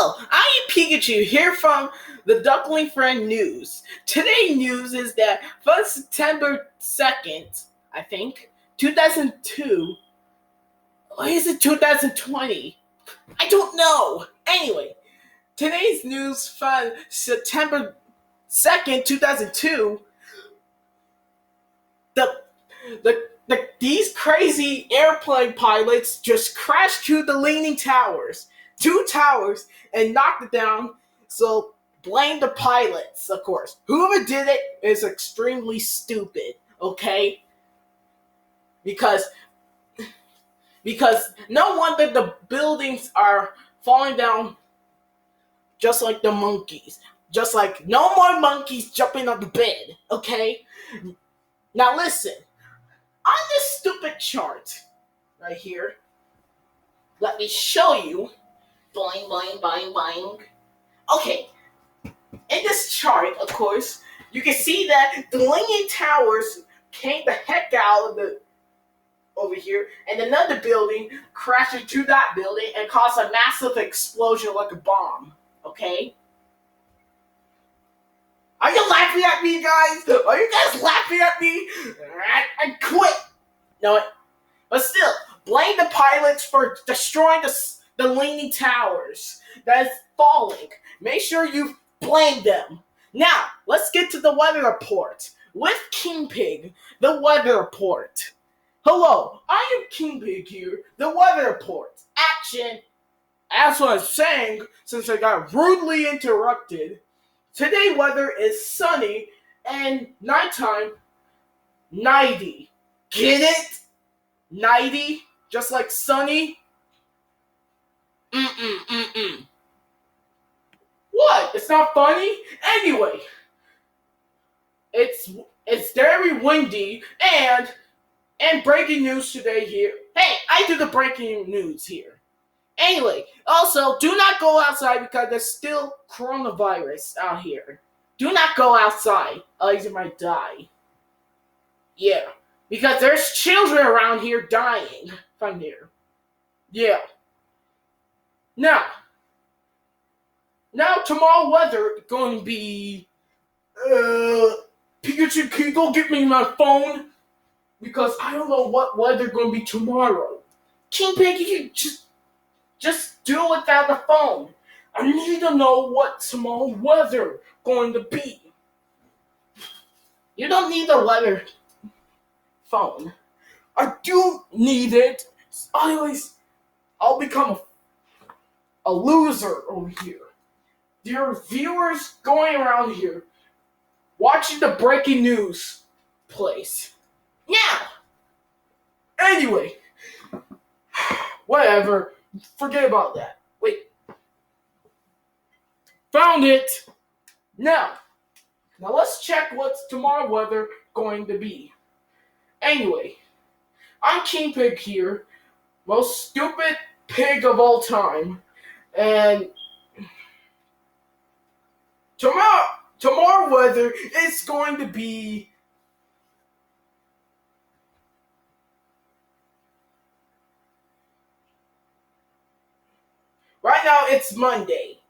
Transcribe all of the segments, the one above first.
Hello, I am Pikachu here from the Duckling Friend News. Today's news is that for September 2nd, I think, 2002, or is it 2020? I don't know. Anyway, today's news for September 2nd, 2002, these crazy airplane pilots just crashed through the leaning towers, two towers, and knocked it down. So blame the pilots, of course. Whoever did it is extremely stupid, okay? Because no wonder the buildings are falling down just like the monkeys. Just like no more monkeys jumping on the bed, okay? Now listen. On this stupid chart right here, let me show you. Boing, boing, boing, boing. Okay, in this chart, of course, you can see that the Leaning Towers came the heck out of the over here, and another building crashed into that building and caused a massive explosion like a bomb. Okay? Are you laughing at me, guys? Are you guys laughing at me? I quit. No, but still, blame the pilots for destroying the Leaning Towers that is falling. Make sure you blame them. Now, let's get to the weather report with King Pig, the weather report. Hello, I am King Pig here, the weather report. Action. As I was saying, since I got rudely interrupted, today weather is sunny and nighttime 90. Get it? 90? Just like sunny? What? It's not funny? Anyway, it's very windy and breaking news today here. Hey, I do the breaking news here. Anyway, also, do not go outside because there's still coronavirus out here. Do not go outside, otherwise you might die. Yeah, because there's children around here dying from here. Yeah. Now tomorrow weather going to be... Pikachu, can you go get me my phone? Because I don't know what weather going to be tomorrow. King Pig, you just do it without the phone. I need to know what tomorrow weather going to be. You don't need the weather phone. I do need it. Otherwise, I'll become a loser over here. There are viewers going around here watching the breaking news place. Now, anyway, whatever. Forget about that. Wait. Found it. Now let's check what's tomorrow weather going to be. Anyway, I'm King Pig here, most stupid pig of all time, and tomorrow weather is going to be right now it's Monday.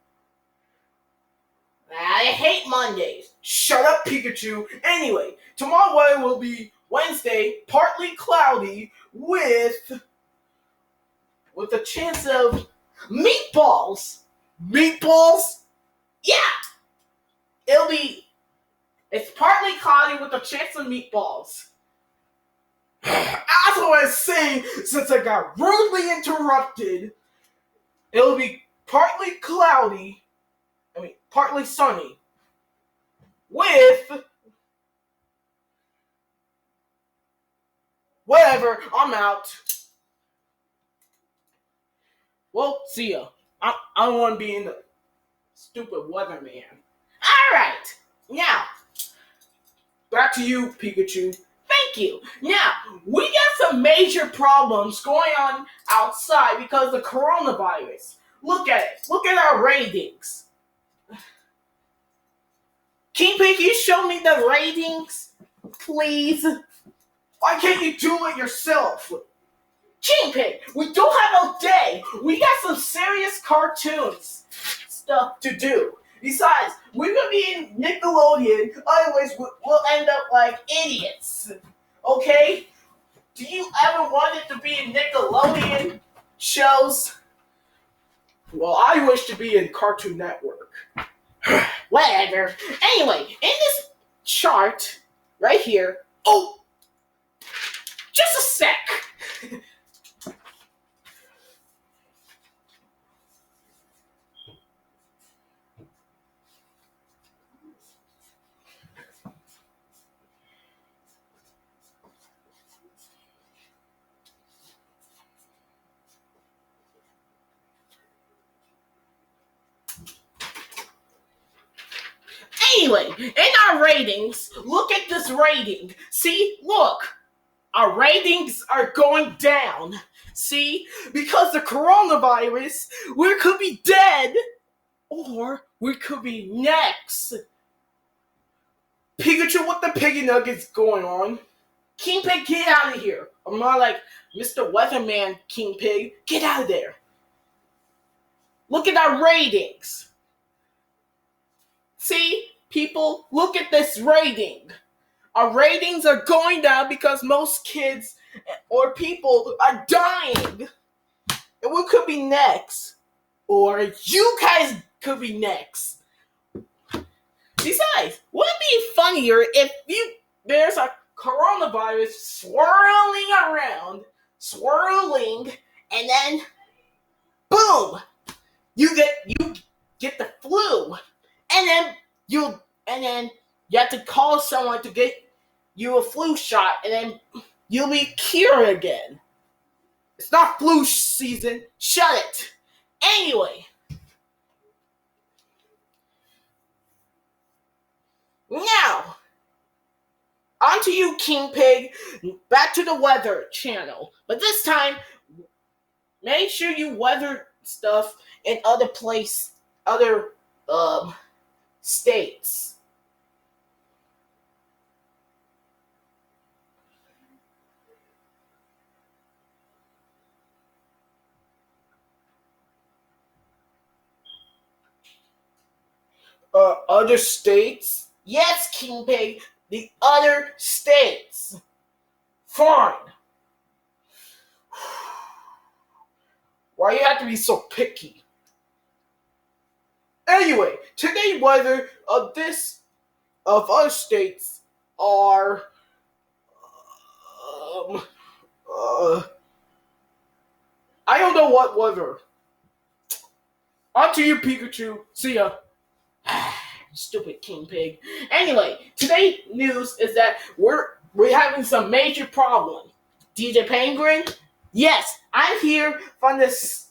I hate Mondays. Shut up, Pikachu. Anyway, tomorrow weather will be Wednesday, partly cloudy with a chance of meatballs. Meatballs? Yeah. It's partly cloudy with a chance of meatballs. As I was saying, since I got rudely interrupted, it'll be partly cloudy, partly sunny, with whatever, I'm out. Well, see ya. I don't want to be in the stupid weatherman. Alright, now, back to you, Pikachu. Thank you. Now, we got some major problems going on outside because of the coronavirus. Look at it. Look at our ratings. King Pig, can you show me the ratings, please? Why can't you do it yourself? King Pig, we don't have all day. We got some serious cartoons. stuff to do. Besides, we're gonna be in Nickelodeon, otherwise we'll end up like idiots. Okay? Do you ever wanted to be in Nickelodeon shows? Well, I wish to be in Cartoon Network. Whatever. Anyway, in this chart, right here, oh, just a sec. Anyway, in our ratings, look at this rating. See, look, our ratings are going down. See, because the coronavirus, we could be dead, or we could be next. Pikachu with the piggy nuggets going on. King Pig, get out of here. I'm not like Mr. Weatherman, King Pig. Get out of there. Look at our ratings. See, people, look at this rating. Our ratings are going down because most kids or people are dying. And we could be next. Or you guys could be next. Besides, wouldn't it be funnier if there's a coronavirus swirling, and then boom, you get the flu, and then you have to call someone to get you a flu shot, and then you'll be cured again. It's not flu season. Shut it. Anyway. Now, on to you, King Pig. Back to the weather channel. But this time, make sure you weather stuff in other states. Other states? Yes, King Pig, the other states. Fine. Why you have to be so picky? Anyway, today's weather of other states are I don't know what weather. On to you, Pikachu. See ya. Stupid King Pig. Anyway, today's news is that we're having some major problem. DJ Penguin? Yes, I'm here from this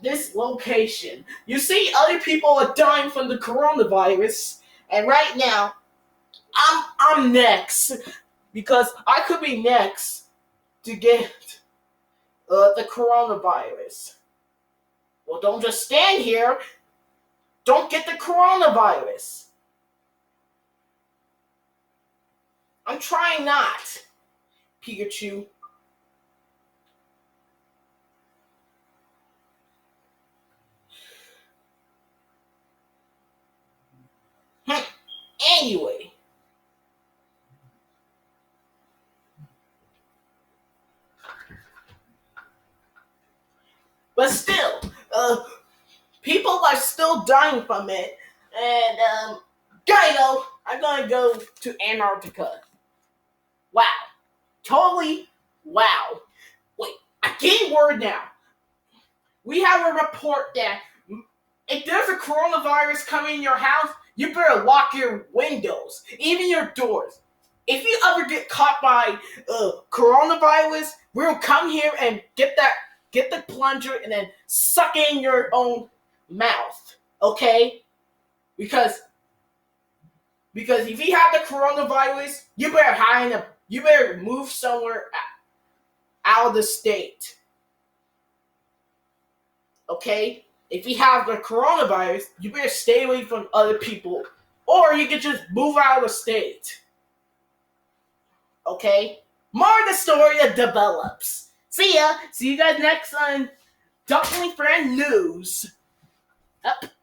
this location. You see, other people are dying from the coronavirus, and right now, I'm next because I could be next to get the coronavirus. Well, don't just stand here. Don't get the coronavirus. I'm trying not, Pikachu. Anyway. But still, people are still dying from it, and I'm gonna go to Antarctica. Wow, totally wow. Wait, I get word now. We have a report that if there's a coronavirus coming in your house, you better lock your windows, even your doors. If you ever get caught by coronavirus, we'll come here and get the plunger and then suck it in your own mouth, okay? Because if you have the coronavirus, you better move somewhere out of the state, okay? If you have the coronavirus, you better stay away from other people, or you can just move out of the state, okay? More of the story that develops. See ya. See you guys next on Duckling Friend News. Up.